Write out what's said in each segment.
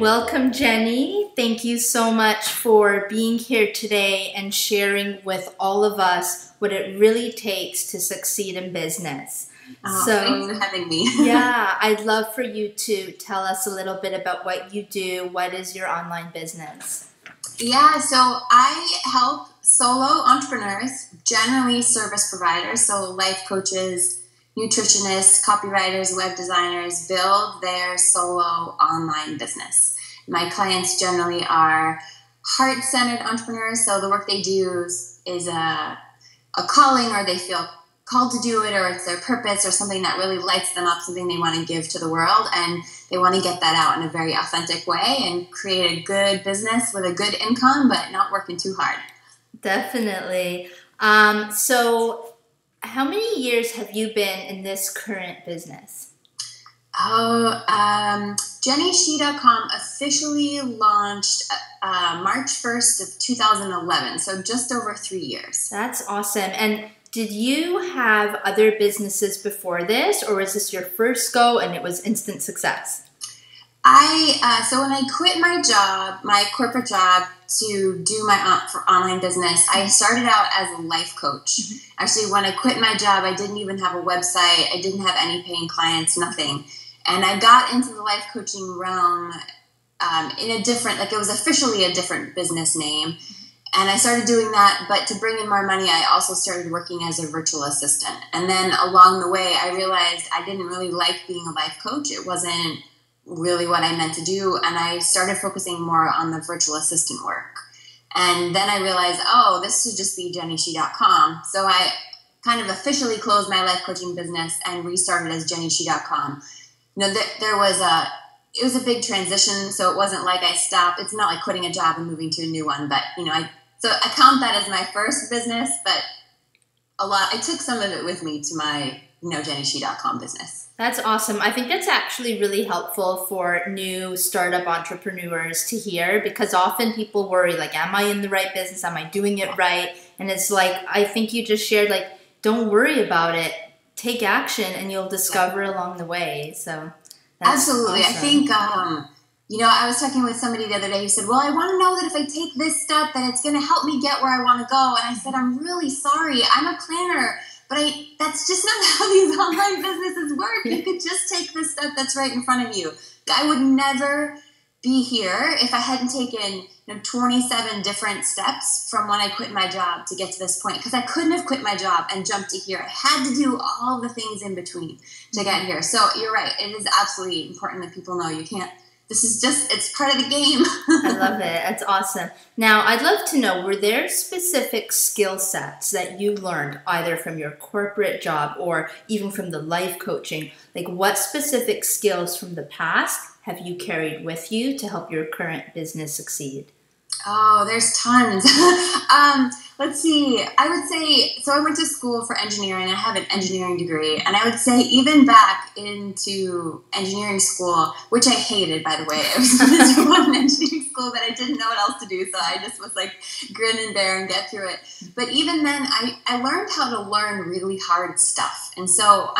Welcome, Jenny. Thank you so much for being here today and sharing with all of us what it really takes to succeed in business. Thanks for having me. Yeah, I'd love for you to tell us a little bit about what you do. What is your online business? Yeah, so I help solo entrepreneurs, generally service providers, so life coaches, nutritionists, copywriters, web designers, build their solo online business. My clients generally are heart-centered entrepreneurs, so the work they do is a calling, or they feel called to do it, or it's their purpose or something that really lights them up, something they want to give to the world, and they want to get that out in a very authentic way and create a good business with a good income, but not working too hard. Definitely. So how many years have you been in this current business? JennyShih.com officially launched March 1st of 2011, so just over 3 years. That's awesome. And did you have other businesses before this, or was this your first go and it was instant success? So when I quit my job, my corporate job, to do my online business, I started out as a life coach. Mm-hmm. Actually, when I quit my job, I didn't even have a website. I didn't have any paying clients, nothing. And I got into the life coaching realm in a different, it was officially a different business name. And I started doing that, but to bring in more money, I also started working as a virtual assistant. And then along the way, I realized I didn't really like being a life coach. It wasn't really what I meant to do, and I started focusing more on the virtual assistant work. And then I realized, this should just be JennyShih.com. So I kind of officially closed my life coaching business and restarted as JennyShih.com. It was a big transition, so it wasn't like I stopped. It's not like quitting a job and moving to a new one, but I count that as my first business, but I took some of it with me to my JennyShih.com business. That's awesome. I think that's actually really helpful for new startup entrepreneurs to hear, because often people worry, am I in the right business? Am I doing it right? And it's I think you just shared, don't worry about it. Take action and you'll discover along the way. So that's absolutely. Awesome. I think, I was talking with somebody the other day who said, well, I want to know that if I take this step, that it's going to help me get where I want to go. And I said, I'm really sorry. I'm a planner. But that's just not how these online businesses work. You could just take this step that's right in front of you. I would never be here if I hadn't taken 27 different steps from when I quit my job to get to this point. Because I couldn't have quit my job and jumped to here. I had to do all the things in between to get here. So you're right. It is absolutely important that people know you can't. It's part of the game. I love it. That's awesome. Now, I'd love to know, were there specific skill sets that you learned either from your corporate job or even from the life coaching? What specific skills from the past have you carried with you to help your current business succeed? Oh, there's tons. Let's see. I would say, so I went to school for engineering. I have an engineering degree. And I would say even back into engineering school, which I hated, by the way. I was miserable in engineering school, but I didn't know what else to do. So I just was grin and bear and get through it. But even then, I learned how to learn really hard stuff. And so,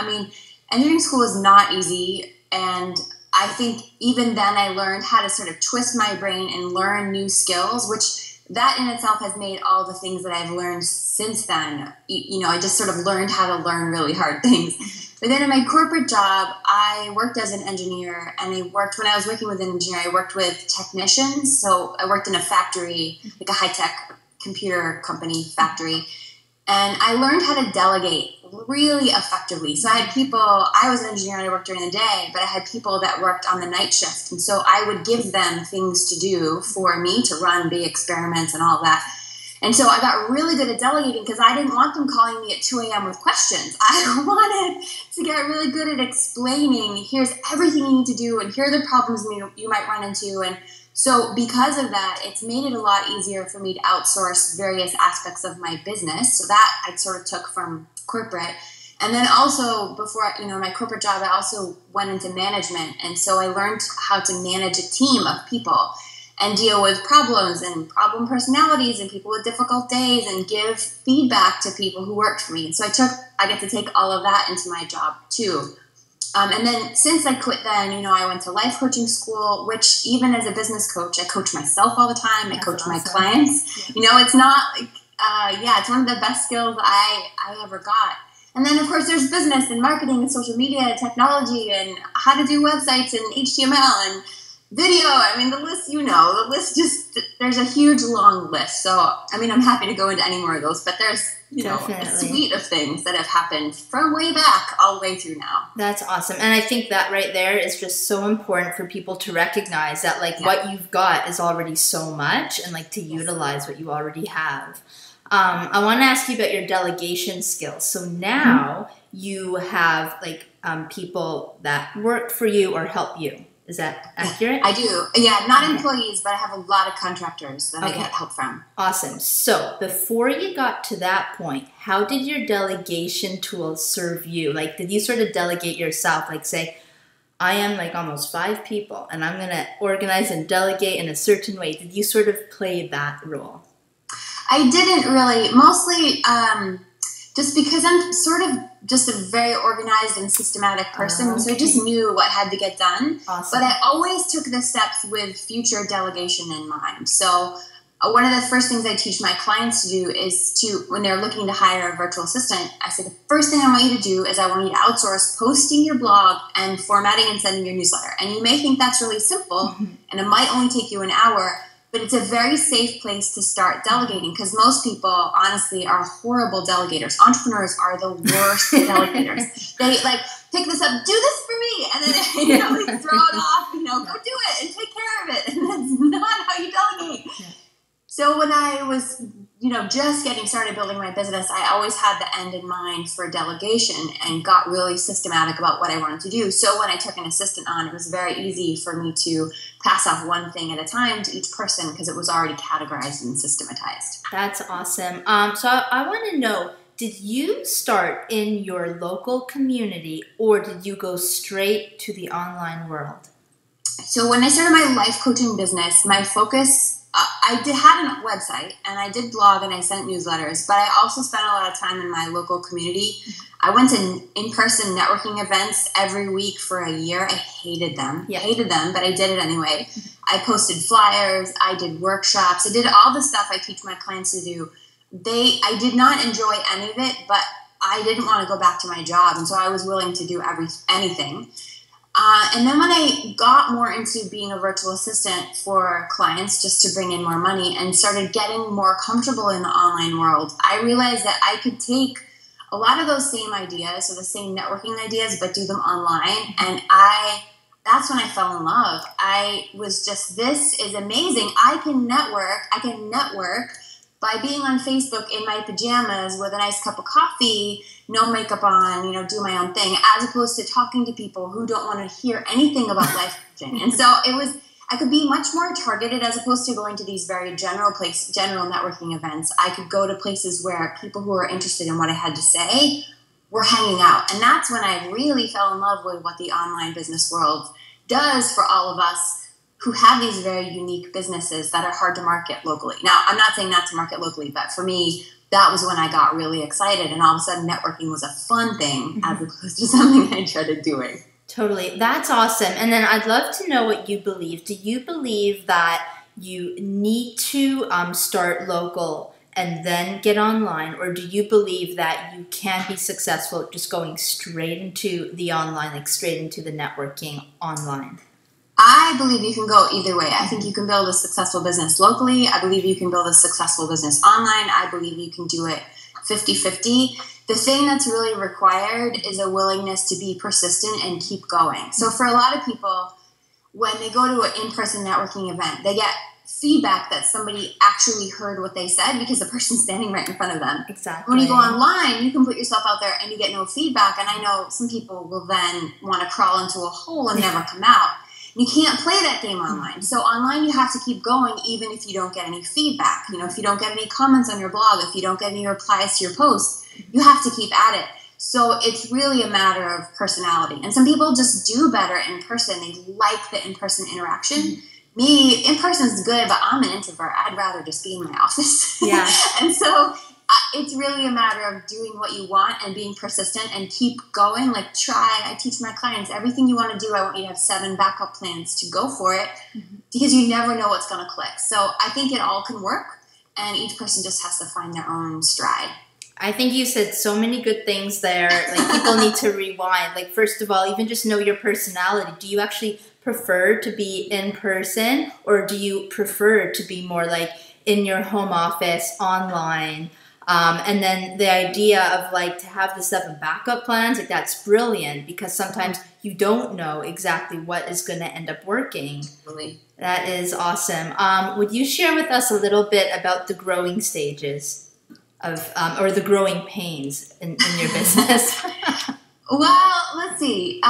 engineering school is not easy. And I think even then I learned how to sort of twist my brain and learn new skills, which that in itself has made all the things that I've learned since then. I just sort of learned how to learn really hard things. But then in my corporate job, I worked as an engineer, and when I was working with an engineer, I worked with technicians. So I worked in a factory, a high-tech computer company factory. And I learned how to delegate really effectively. So I had people, I was an engineer and I worked during the day, but I had people that worked on the night shift. And so I would give them things to do for me to run big experiments and all that. And so I got really good at delegating because I didn't want them calling me at 2 a.m. with questions. I wanted to get really good at explaining, here's everything you need to do, and here are the problems you might run into. And so because of that, it's made it a lot easier for me to outsource various aspects of my business. So that I sort of took from corporate. And then also before, my corporate job, I also went into management. And so I learned how to manage a team of people and deal with problems and problem personalities and people with difficult days and give feedback to people who worked for me. And so I get to take all of that into my job too. And then since I quit then, I went to life coaching school, which even as a business coach, I coach myself all the time. I coach my clients. Yeah. It's not like, it's one of the best skills I ever got. And then, of course, there's business and marketing and social media and technology and how to do websites and HTML and video. The list there's a huge long list. So, I'm happy to go into any more of those, but there's, a suite of things that have happened from way back all the way through now. That's awesome. And I think that right there is just so important for people to recognize that, what you've got is already so much, and, to utilize what you already have. I want to ask you about your delegation skills. So now you have, people that work for you or help you. Is that accurate? I do. Yeah, not employees, but I have a lot of contractors that I get help from. Awesome. So before you got to that point, how did your delegation tools serve you? Did you sort of delegate yourself? Say, I am almost 5 people, and I'm going to organize and delegate in a certain way. Did you sort of play that role? I didn't really. Mostly just because I'm sort of just a very organized and systematic person, so I just knew what had to get done. Awesome. But I always took the steps with future delegation in mind. So one of the first things I teach my clients to do is when they're looking to hire a virtual assistant, I say the first thing I want you to do is I want you to outsource posting your blog and formatting and sending your newsletter. And you may think that's really simple, and it might only take you an hour, but it's a very safe place to start delegating, because most people, honestly, are horrible delegators. Entrepreneurs are the worst delegators. They pick this up, do this for me, and then throw it off. Go do it and take care of it, and that's not how you delegate. Yeah. So when I was, just getting started building my business, I always had the end in mind for delegation and got really systematic about what I wanted to do. So when I took an assistant on, it was very easy for me to pass off one thing at a time to each person because it was already categorized and systematized. That's awesome. So I want to know, did you start in your local community, or did you go straight to the online world? So when I started my life coaching business, my focus, I had a website and I did blog and I sent newsletters, but I also spent a lot of time in my local community. I went to in-person networking events every week for a year. I hated them. Yeah. Hated them, but I did it anyway. I posted flyers. I did workshops. I did all the stuff I teach my clients to do. I did not enjoy any of it, but I didn't want to go back to my job, and so I was willing to do anything. And then when I got more into being a virtual assistant for clients just to bring in more money and started getting more comfortable in the online world, I realized that I could take a lot of those same ideas, so the same networking ideas, but do them online. And that's when I fell in love. I was just, this is amazing. I can network by being on Facebook in my pajamas with a nice cup of coffee, no makeup on, do my own thing, as opposed to talking to people who don't want to hear anything about life coaching. And so I could be much more targeted as opposed to going to these very general networking events. I could go to places where people who are interested in what I had to say were hanging out. And that's when I really fell in love with what the online business world does for all of us who have these very unique businesses that are hard to market locally. Now, I'm not saying not to market locally, but for me, that was when I got really excited, and all of a sudden networking was a fun thing as opposed to something I dreaded doing. Totally. That's awesome. And then I'd love to know what you believe. Do you believe that you need to start local and then get online, or do you believe that you can be successful just going straight into the online, straight into the networking online? I believe you can go either way. I think you can build a successful business locally. I believe you can build a successful business online. I believe you can do it 50-50. The thing that's really required is a willingness to be persistent and keep going. So for a lot of people, when they go to an in-person networking event, they get feedback that somebody actually heard what they said because the person's standing right in front of them. Exactly. When you go online, you can put yourself out there and you get no feedback. And I know some people will then want to crawl into a hole and never come out. You can't play that game online. So online, you have to keep going even if you don't get any feedback. If you don't get any comments on your blog, if you don't get any replies to your post, you have to keep at it. So it's really a matter of personality. And some people just do better in person. They like the in-person interaction. Me, in person is good, but I'm an introvert. I'd rather just be in my office. Yeah. And so it's really a matter of doing what you want and being persistent and keep going. Like I teach my clients, everything you want to do, I want you to have 7 backup plans to go for it, because you never know what's going to click. So I think it all can work, and each person just has to find their own stride. I think you said so many good things there. Like, people need to rewind. Like, first of all, even just know your personality. Do you actually prefer to be in person, or do you prefer to be more like in your home office, online? And then the idea of like to have the 7 backup plans, like that's brilliant, because sometimes you don't know exactly what is going to end up working. Really? That is awesome. Would you share with us a little bit about the growing stages of, or the growing pains in your business? Well, let's see.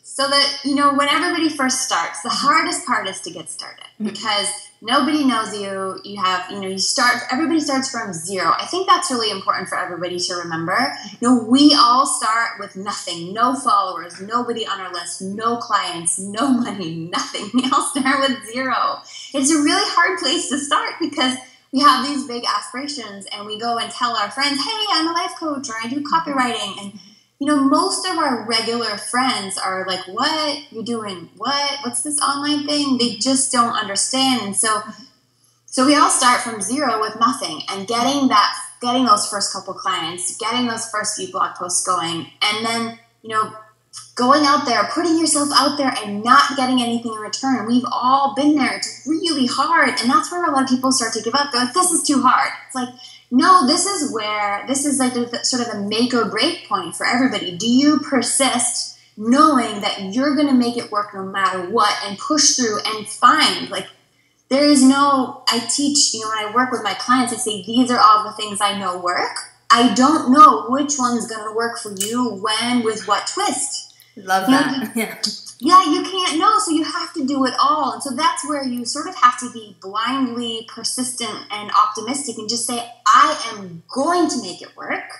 So that, when everybody first starts, the hardest part is to get started, because nobody knows you. Everybody starts from zero. I think that's really important for everybody to remember. We all start with nothing, no followers, nobody on our list, no clients, no money, nothing. We all start with 0. It's a really hard place to start, because we have these big aspirations, and we go and tell our friends, hey, I'm a life coach, or I do copywriting. And most of our regular friends are like, what? You're doing what? What's this online thing? They just don't understand. And so we all start from 0 with nothing, and getting those first couple clients, getting those first few blog posts going, and then, going out there, putting yourself out there and not getting anything in return. We've all been there. It's really hard. And that's where a lot of people start to give up. They're like, this is too hard. It's like, no, this is like sort of the make or break point for everybody. Do you persist knowing that you're going to make it work no matter what, and push through and find, like, there is no, I teach, when I work with my clients, I say, these are all the things I know work. I don't know which one's going to work for you, when, with what twist. Love that. Yeah, you can't know, so you have to do it all. And so that's where you sort of have to be blindly persistent and optimistic, and just say, I am going to make it work.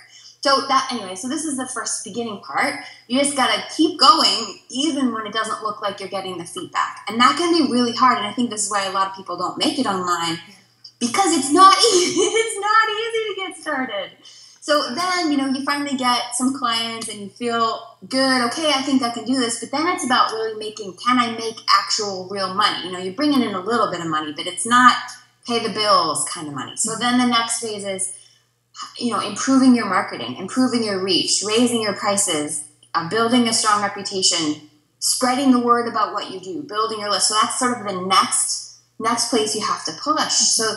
So this is the first beginning part. You just got to keep going, even when it doesn't look like you're getting the feedback. And that can be really hard. And I think this is why a lot of people don't make it online, because it's not easy. It's not easy to get started. So then, you finally get some clients and you feel good. Okay, I think I can do this. But then it's about really can I make actual real money? You're bringing in a little bit of money, but it's not pay the bills kind of money. So then the next phase is, improving your marketing, improving your reach, raising your prices, building a strong reputation, spreading the word about what you do, building your list. So that's sort of the next place you have to push. So,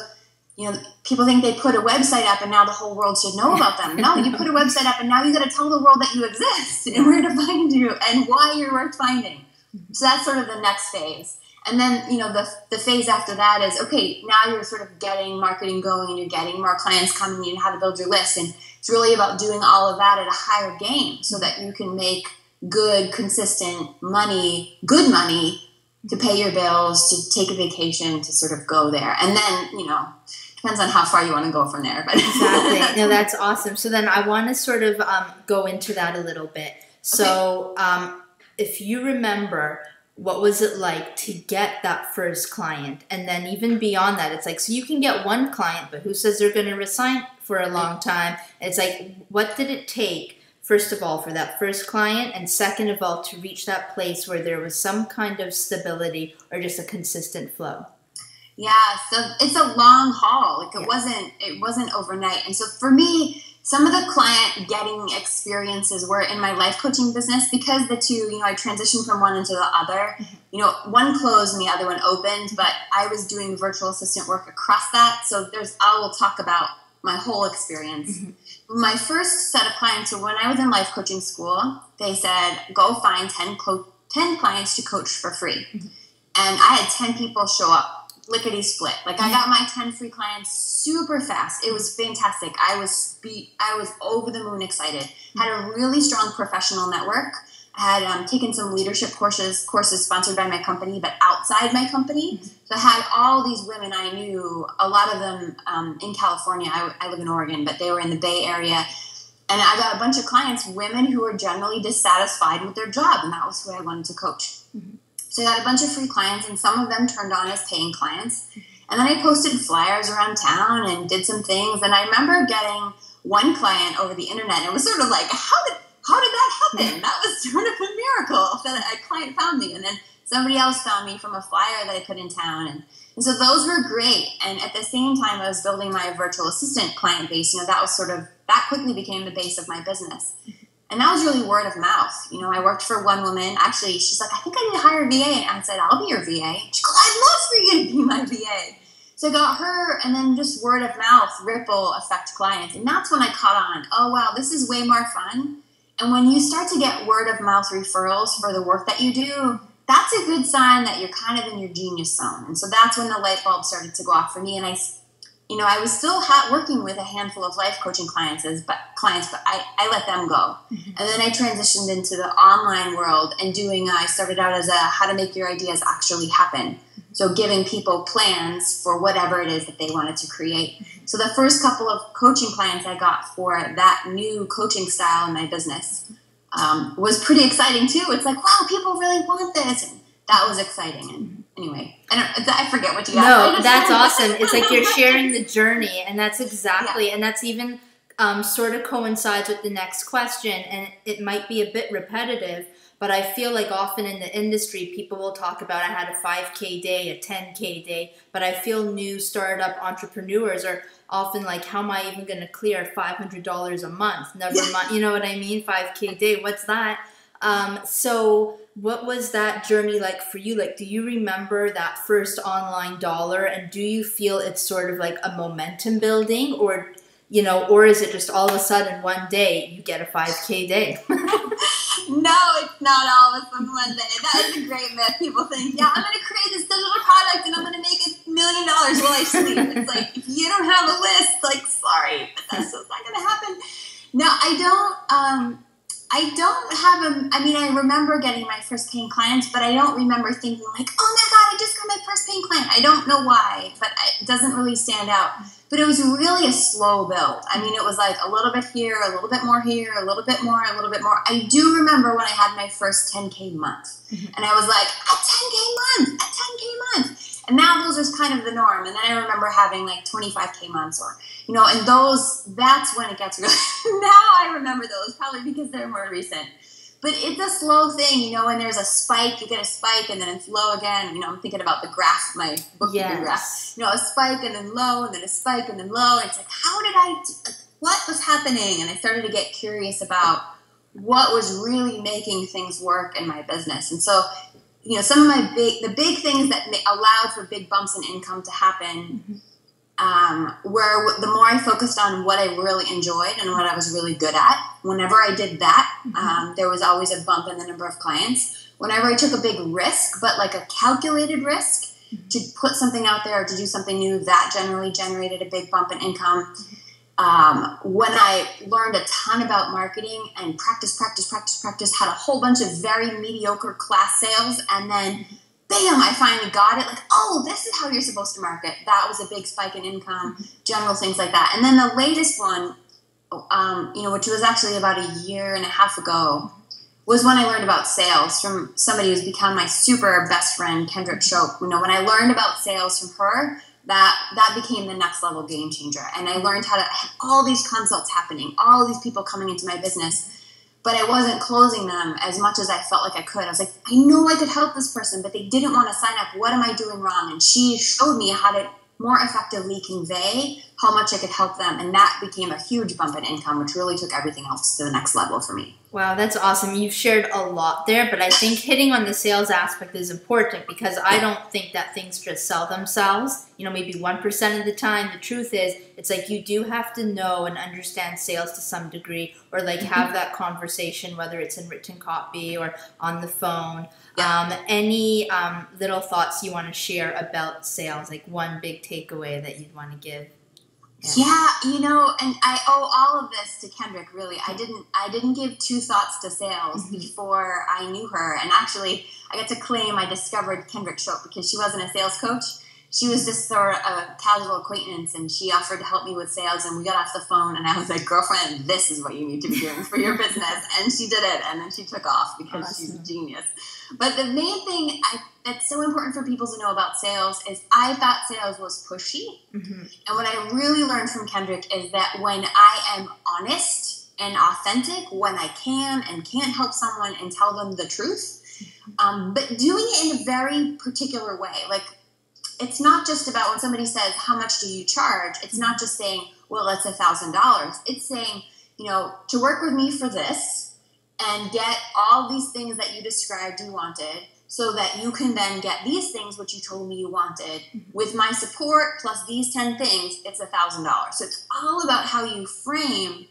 people think they put a website up and now the whole world should know about them. No, you put a website up and now you got to tell the world that you exist and where to find you and why you're worth finding. So that's sort of the next phase. And then, the phase after that is, okay, now you're sort of getting marketing going and you're getting more clients coming in, how to build your list. And it's really about doing all of that at a higher game, so that you can make good, consistent money, good money, to pay your bills, to take a vacation, to sort of go there. And then, depends on how far you want to go from there. But Exactly. No, that's awesome. So then I want to sort of go into that a little bit. So if you remember, what was it like to get that first client? And then even beyond that, it's like, so you can get one client, but who says they're going to resign for a long time? And it's like, what did it take, first of all, for that first client? And second of all, to reach that place where there was some kind of stability or just a consistent flow? Yeah, so it's a long haul. Like it wasn't overnight. And so for me, some of the client getting experiences were in my life coaching business, because the two, I transitioned from one into the other. One closed and the other one opened, but I was doing virtual assistant work across that. So I will talk about my whole experience. Mm-hmm. My first set of clients, so when I was in life coaching school, they said, go find 10 clients to coach for free. Mm-hmm. And I had 10 people show up. Lickety split. Like, I got my 10 free clients super fast. It was fantastic. I was over the moon excited. Had a really strong professional network. I had taken some leadership courses sponsored by my company, but outside my company. So I had all these women I knew, a lot of them in California. I live in Oregon, but they were in the Bay Area. And I got a bunch of clients, women who were generally dissatisfied with their job, and that was who I wanted to coach. Mm-hmm. So I got a bunch of free clients, and some of them turned on as paying clients. And then I posted flyers around town and did some things. And I remember getting one client over the internet. It was sort of like, how did that happen? That was sort of a miracle that a client found me. And then somebody else found me from a flyer that I put in town. And so those were great. And at the same time, I was building my virtual assistant client base. That was that quickly became the base of my business. And that was really word of mouth. I worked for one woman. Actually, she's like, I think I need to hire a VA. And I said, I'll be your VA. She goes, I'd love for you to be my VA. So I got her, and then just word of mouth, ripple effect clients. And that's when I caught on. Oh, wow, this is way more fun. And when you start to get word of mouth referrals for the work that you do, that's a good sign that you're kind of in your genius zone. And so that's when the light bulb started to go off for me. And I was still working with a handful of life coaching clients, but I let them go. Mm-hmm. And then I transitioned into the online world and I started out as how to make your ideas actually happen. So giving people plans for whatever it is that they wanted to create. So the first couple of coaching clients I got for that new coaching style in my business was pretty exciting too. It's like, wow, people really want this. And that was exciting. And anyway, I forget what you asked. No, that's awesome. It's like you're sharing the journey, and that's exactly, and that's even sort of coincides with the next question, and it might be a bit repetitive, but I feel like often in the industry, people will talk about, I had a 5K day, a 10K day, but I feel new startup entrepreneurs are often like, how am I even going to clear $500 a month? Never mind, you know what I mean? 5K day, what's that? So what was that journey like for you? Like, do you remember that first online dollar, and do you feel it's sort of like a momentum building, or is it just all of a sudden one day you get a 5K day? No, it's not all of a sudden one day. That is a great myth. People think, yeah, I'm going to create this digital product and I'm going to make $1 million while I sleep. It's like, if you don't have a list, like, sorry, but that's just not going to happen. No, I don't have I remember getting my first paying clients, but I don't remember thinking like, oh my God, I just got my first paying client. I don't know why, but it doesn't really stand out. But it was really a slow build. It was like a little bit here, a little bit more here, a little bit more, a little bit more. I do remember when I had my first 10K month. Mm-hmm. And I was like, a 10K month. And now those are kind of the norm. And then I remember having like 25K months and that's when it gets really, now I remember those probably because they're more recent. But it's a slow thing, when there's a spike, you get a spike and then it's low again. I'm thinking about the graph, my bookkeeping graph. A spike and then low and then a spike and then low. And it's like, what was happening? And I started to get curious about what was really making things work in my business. And so, some of the big things that allowed for big bumps in income to happen where the more I focused on what I really enjoyed and what I was really good at, whenever I did that, there was always a bump in the number of clients. Whenever I took a big risk, but like a calculated risk to put something out there or to do something new, that generally generated a big bump in income. When I learned a ton about marketing and practice, had a whole bunch of very mediocre class sales, and then bam, I finally got it. Like, oh, this is how you're supposed to market. That was a big spike in income, general things like that. And then the latest one, which was actually about 1.5 years ago, was when I learned about sales from somebody who's become my super best friend, Kendrick Shope. When I learned about sales from her, that became the next level game changer. And I learned how to have all these consults happening, all these people coming into my business. But I wasn't closing them as much as I felt like I could. I was like, I know I could help this person, but they didn't want to sign up. What am I doing wrong? And she showed me how to more effectively convey how much I could help them. And that became a huge bump in income, which really took everything else to the next level for me. Wow, that's awesome. You've shared a lot there, but I think hitting on the sales aspect is important because I don't think that things just sell themselves. Maybe 1% of the time. The truth is, it's like you do have to know and understand sales to some degree, or like have that conversation, whether it's in written copy or on the phone. Any little thoughts you want to share about sales, like one big takeaway that you'd want to give? Yeah, and I owe all of this to Kendrick, really. I didn't give 2 thoughts to sales before I knew her. And actually, I get to claim I discovered Kendrick Shope because she wasn't a sales coach. she was just sort of a casual acquaintance, and she offered to help me with sales, and we got off the phone, and I was like, girlfriend, this is what you need to be doing for your business. And she did it, and then she took off because she's a genius. But the main thing that's so important for people to know about sales is I thought sales was pushy. And what I really learned from Kendrick is that when I am honest and authentic, when I can and can't help someone and tell them the truth, but doing it in a very particular way. Like, it's not just about when somebody says, how much do you charge? It's not just saying, well, it's $1,000. It's saying, you know, to work with me for this and get all these things that you described you wanted so that you can then get these things which you told me you wanted. With my support plus these 10 things, it's $1,000. So it's all about how you frame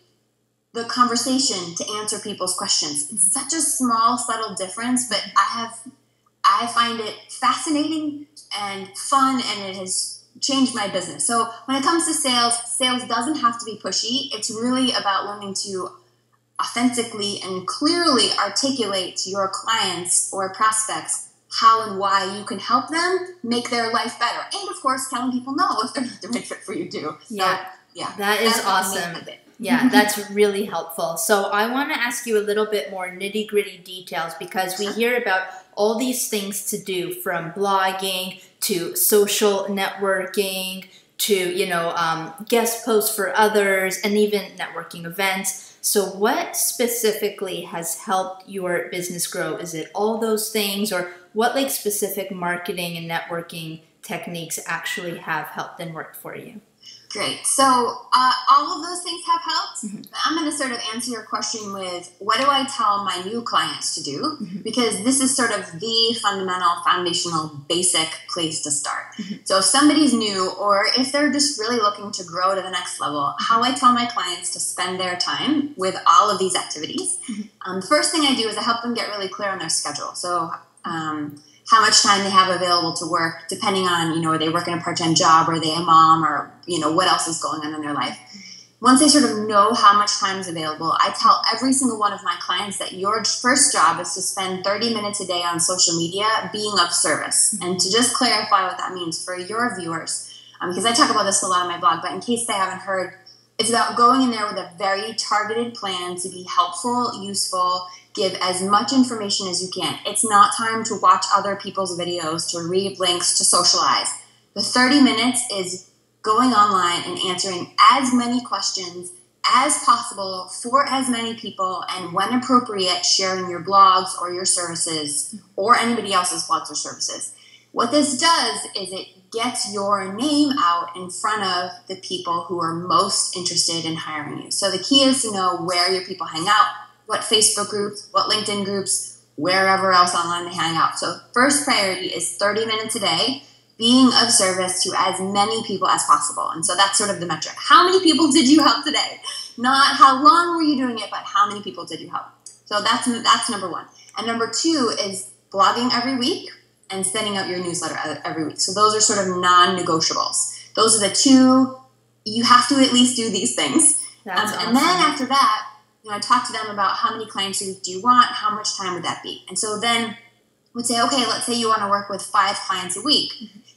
the conversation to answer people's questions. It's such a small, subtle difference, but I find it fascinating and fun, and it has changed my business. So when it comes to sales doesn't have to be pushy. It's really about learning to authentically and clearly articulate to your clients or prospects how and why you can help them make their life better. And of course, telling people no if they're not the right fit for you too. Yeah, so, yeah, that is awesome. Yeah, that's really helpful. So I want to ask you a little bit more nitty-gritty details, because we hear about all these things to do, from blogging to social networking to, you know, guest posts for others, and even networking events. So what specifically has helped your business grow? Is it all those things, or what like specific marketing and networking techniques actually have helped and worked for you? Great. So all of those things have helped. I'm going to sort of answer your question with, what do I tell my new clients to do? Because this is sort of the fundamental, foundational, basic place to start. So if somebody's new, or if they're just really looking to grow to the next level, how I tell my clients to spend their time with all of these activities. The first thing I do is I help them get really clear on their schedule. So how much time they have available to work, depending on, you know, are they working a part-time job, or are they a mom, or, you know, what else is going on in their life. Once they sort of know how much time is available, I tell every single one of my clients that your first job is to spend 30 minutes a day on social media being of service. And to just clarify what that means for your viewers, because I talk about this a lot on my blog, but in case they haven't heard, it's about going in there with a very targeted plan to be helpful, useful, give as much information as you can. It's not time to watch other people's videos, to read links, to socialize. The 30 minutes is going online and answering as many questions as possible for as many people, and when appropriate, sharing your blogs or your services or anybody else's blogs or services. What this does is it gets your name out in front of the people who are most interested in hiring you. So the key is to know where your people hang out, what Facebook groups, what LinkedIn groups, wherever else online they hang out. So first priority is 30 minutes a day, being of service to as many people as possible. And so that's sort of the metric. How many people did you help today? Not how long were you doing it, but how many people did you help? So that's number one. And number two is blogging every week and sending out your newsletter every week. So those are sort of non-negotiables. Those are the two, you have to at least do these things. That's awesome. And then after that, you know, I talk to them about how many clients do you want, how much time would that be? And so then would say, okay, let's say you want to work with 5 clients a week.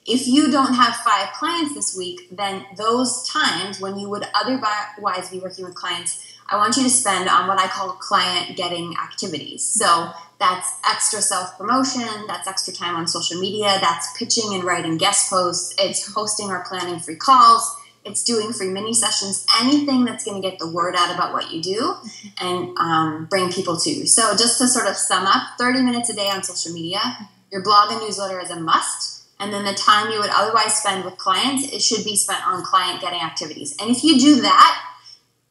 If you don't have 5 clients this week, then those times when you would otherwise be working with clients, I want you to spend on what I call client getting activities. So that's extra self-promotion, that's extra time on social media, that's pitching and writing guest posts, it's hosting or planning free calls, it's doing free mini sessions, anything that's going to get the word out about what you do and bring people to you. So just to sort of sum up, 30 minutes a day on social media, your blog and newsletter is a must, and then the time you would otherwise spend with clients, it should be spent on client getting activities. And if you do that,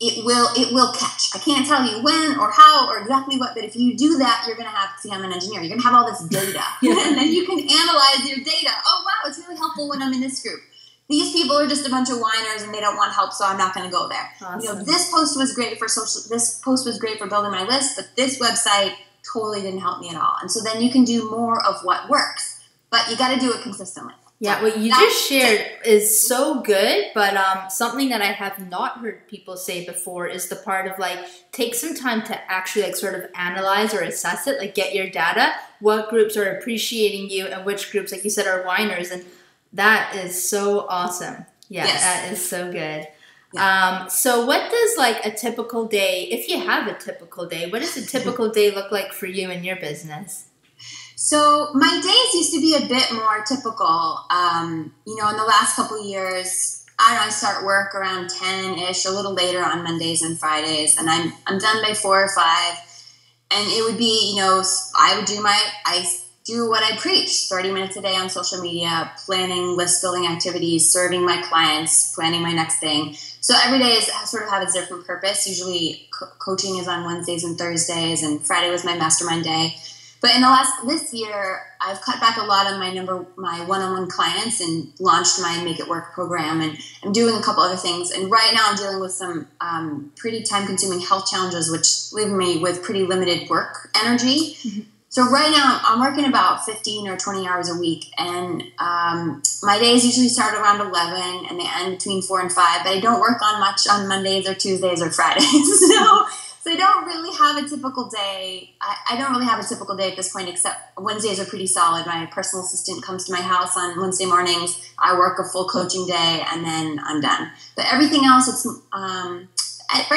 it will catch. I can't tell you when or how or exactly what, but if you do that, you're going to have, see, I'm an engineer, you're going to have all this data. And then you can analyze your data. Oh, wow, it's really helpful when I'm in this group. These people are just a bunch of whiners and they don't want help, so I'm not going to go there. Awesome. You know, this post was great for this post was great for building my list, but this website totally didn't help me at all. And so then you can do more of what works, but you got to do it consistently. Yeah, what you just shared is so good, but something that I have not heard people say before is the part of like, take some time to actually like sort of analyze or assess it, like get your data, what groups are appreciating you and which groups, like you said, are whiners. And That is so awesome. Yeah, Yes. that is so good. Yeah. So what does like a typical day, if you have a typical day, what does a typical day look like for you in your business? So my days used to be a bit more typical. You know, in the last couple of years, I don't know, I start work around 10-ish, a little later on Mondays and Fridays, and I'm done by 4 or 5. And it would be, you know, I do what I preach, 30 minutes a day on social media, planning list building activities, serving my clients, planning my next thing. So every day sort of have a different purpose. Usually coaching is on Wednesdays and Thursdays, and Friday was my mastermind day. But in this year, I've cut back a lot on my one-on-one clients and launched my Make It Work program, and I'm doing a couple other things. And right now I'm dealing with some pretty time-consuming health challenges, which leave me with pretty limited work energy. Mm-hmm. So right now I'm working about 15 or 20 hours a week, and my days usually start around 11 and they end between 4 and 5, but I don't work on much on Mondays or Tuesdays or Fridays. So I don't really have a typical day. I don't really have a typical day at this point, except Wednesdays are pretty solid. My personal assistant comes to my house on Wednesday mornings. I work a full coaching day, and then I'm done. But everything else, it's right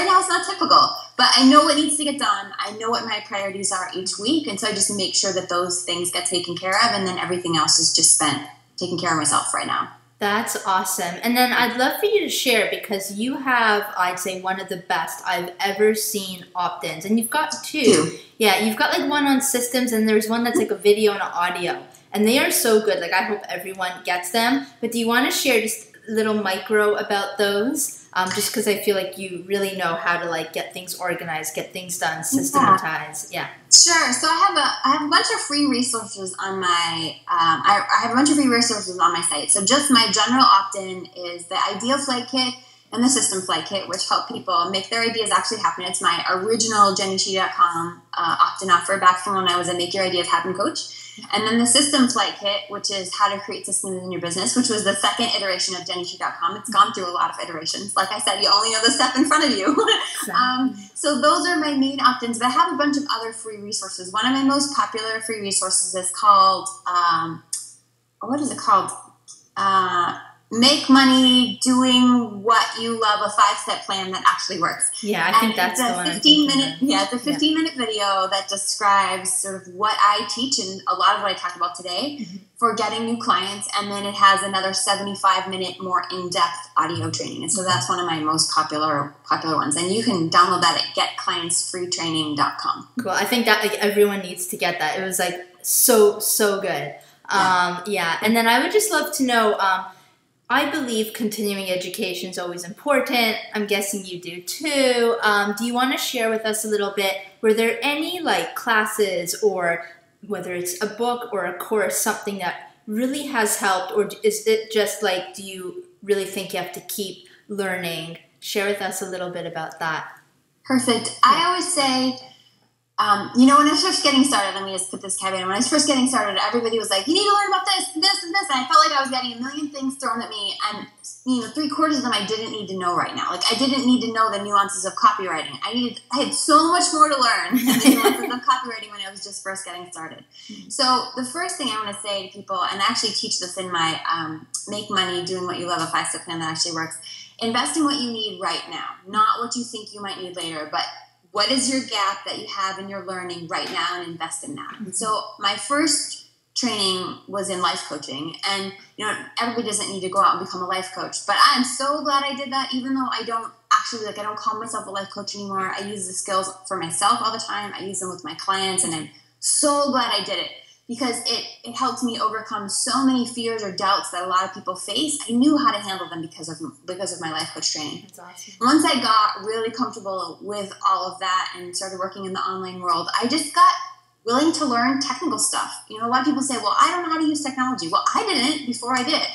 now it's not typical. But I know what needs to get done. I know what my priorities are each week, and so I just make sure that those things get taken care of, and then everything else is just spent taking care of myself right now. That's awesome. And then I'd love for you to share, because you have, I'd say, one of the best I've ever seen opt-ins. And you've got two. Yeah, you've got like one on systems, and there's one that's like a video and an audio. And they are so good. Like, I hope everyone gets them. But do you want to share just a little micro about those? Just because I feel like you really know how to like get things organized, get things done, systematized. Yeah. Sure. So I have a bunch of free resources on my I have a bunch of free resources on my site. So just my general opt-in is the Ideal Flight Kit and the System Flight Kit, which help people make their ideas actually happen. It's my original JennyShih.com opt-in offer back from when I was a Make Your Ideas Happen coach. And then the System Flight Kit, which is how to create systems in your business, which was the second iteration of JennyShih.com. It's gone through a lot of iterations. Like I said, you only know the step in front of you. So those are my main opt-ins, but I have a bunch of other free resources. One of my most popular free resources is called, what is it called? Make Money Doing What You Love, a 5-step plan that actually works. Yeah, I think that's the one. It's a 15-minute video that describes sort of what I teach and a lot of what I talked about today for getting new clients, and then it has another 75-minute more in-depth audio training. And so that's one of my most popular ones. And you can download that at getclientsfreetraining.com. Cool. I think that like everyone needs to get that. It was like so good. Yeah. And then I would just love to know. I believe continuing education is always important. I'm guessing you do too. Do you want to share with us a little bit, were there any like classes, or whether it's a book or a course, something that really has helped, or is it just like, do you really think you have to keep learning? Share with us a little bit about that. Perfect. I always say, you know, when I was first getting started, let me just put this caveat in. When I was first getting started, everybody was like, you need to learn about this and this and this. And I felt like I was getting a million things thrown at me. And, you know, 3/4 of them I didn't need to know right now. Like, I didn't need to know the nuances of copywriting. I had so much more to learn than the nuances of copywriting when I was just first getting started. So the first thing I want to say to people, and I actually teach this in my Make Money Doing What You Love, a 5-step plan that actually works. Invest in what you need right now, not what you think you might need later, but what is your gap that you have in your learning right now, and invest in that. And so my first training was in life coaching, and you know, everybody doesn't need to go out and become a life coach, but I'm so glad I did that, even though I don't call myself a life coach anymore. I use the skills for myself all the time. I use them with my clients, and I'm so glad I did it, because it helped me overcome so many fears or doubts that a lot of people face. I knew how to handle them because of my life coach training. That's awesome. Once I got really comfortable with all of that and started working in the online world, I just got willing to learn technical stuff. You know, a lot of people say, well, I don't know how to use technology. Well, I didn't before I did.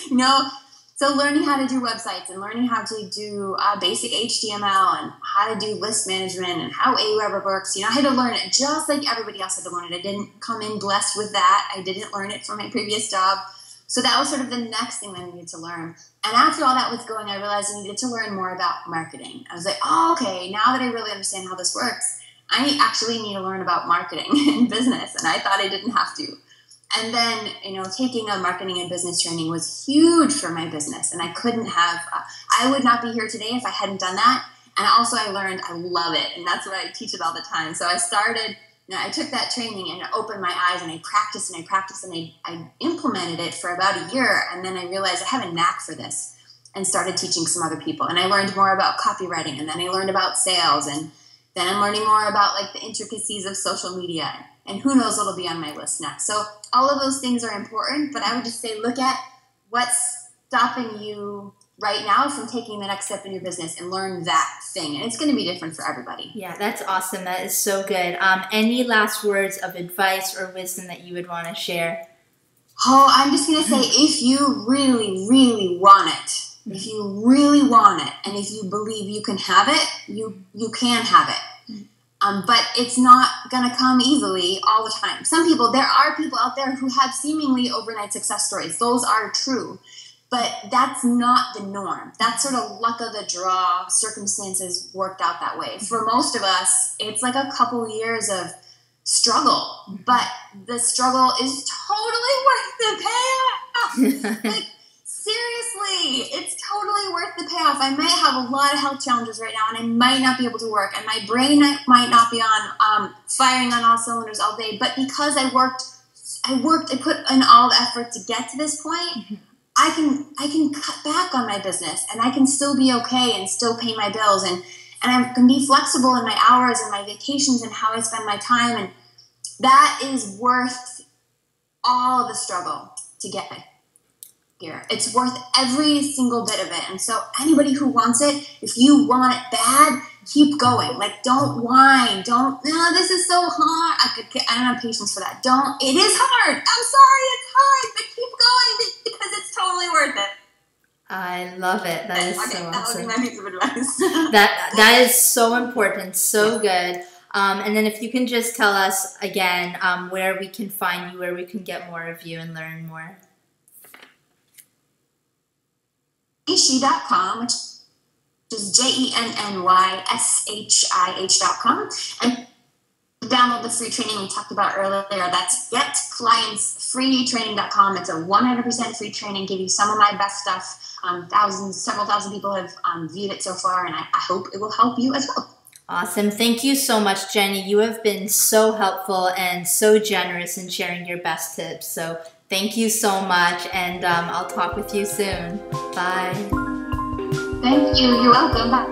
You know, so learning how to do websites and learning how to do basic HTML and how to do list management and how Aweber works. You know, I had to learn it just like everybody else had to learn it. I didn't come in blessed with that. I didn't learn it from my previous job. So that was sort of the next thing I needed to learn. And after all that was going, I realized I needed to learn more about marketing. I was like, oh, okay, now that I really understand how this works, I actually need to learn about marketing and business. And I thought I didn't have to. And then, taking a marketing and business training was huge for my business. And I couldn't have, I would not be here today if I hadn't done that. And also I learned I love it. And that's why I teach it all the time. So I started, I took that training and it opened my eyes, and I practiced and I practiced, and I implemented it for about a year. And then I realized I have a knack for this, and started teaching some other people. And I learned more about copywriting, and then I learned about sales, and then I'm learning more about like the intricacies of social media, and who knows what'll be on my list next. So all of those things are important, but I would just say look at what's stopping you right now from taking the next step in your business, and learn that thing. And it's going to be different for everybody. Yeah, that's awesome. That is so good. Any last words of advice or wisdom that you would want to share? Oh, I'm just going to say, if you really, really want it, if you really want it, and if you believe you can have it, you can have it. But it's not going to come easily all the time. There are people out there who have seemingly overnight success stories. Those are true. But that's not the norm. That's sort of luck of the draw. Circumstances worked out that way. For most of us, it's like a couple years of struggle. But the struggle is totally worth the payoff. Like, seriously, it's totally worth the payoff. I might have a lot of health challenges right now, and I might not be able to work, and my brain might not be on firing on all cylinders all day. But because I put in all the effort to get to this point, I can cut back on my business, and I can still be okay and still pay my bills, and I can be flexible in my hours and my vacations and how I spend my time, and that is worth all the struggle to get here. It's worth every single bit of it. And so anybody who wants it, if you want it bad, keep going. Like, don't whine. No, this is so hard. I don't have patience for that. It is hard. I'm sorry, it's hard, but keep going because it's totally worth it. I love it. That is so awesome. That would be my piece of advice. that is so important. So good. And then if you can just tell us again where we can find you, where we can get more of you and learn more. Shih.com, which is JENNYSHIH.com, and download the free training we talked about earlier. That's getclientsfreetraining.com. It's a 100% free training. Give you some of my best stuff. Several thousand people have viewed it so far, and I hope it will help you as well. Awesome. Thank you so much, Jenny. You have been so helpful and so generous in sharing your best tips. So thank you so much, and I'll talk with you soon. Bye. Thank you. You're welcome. Bye.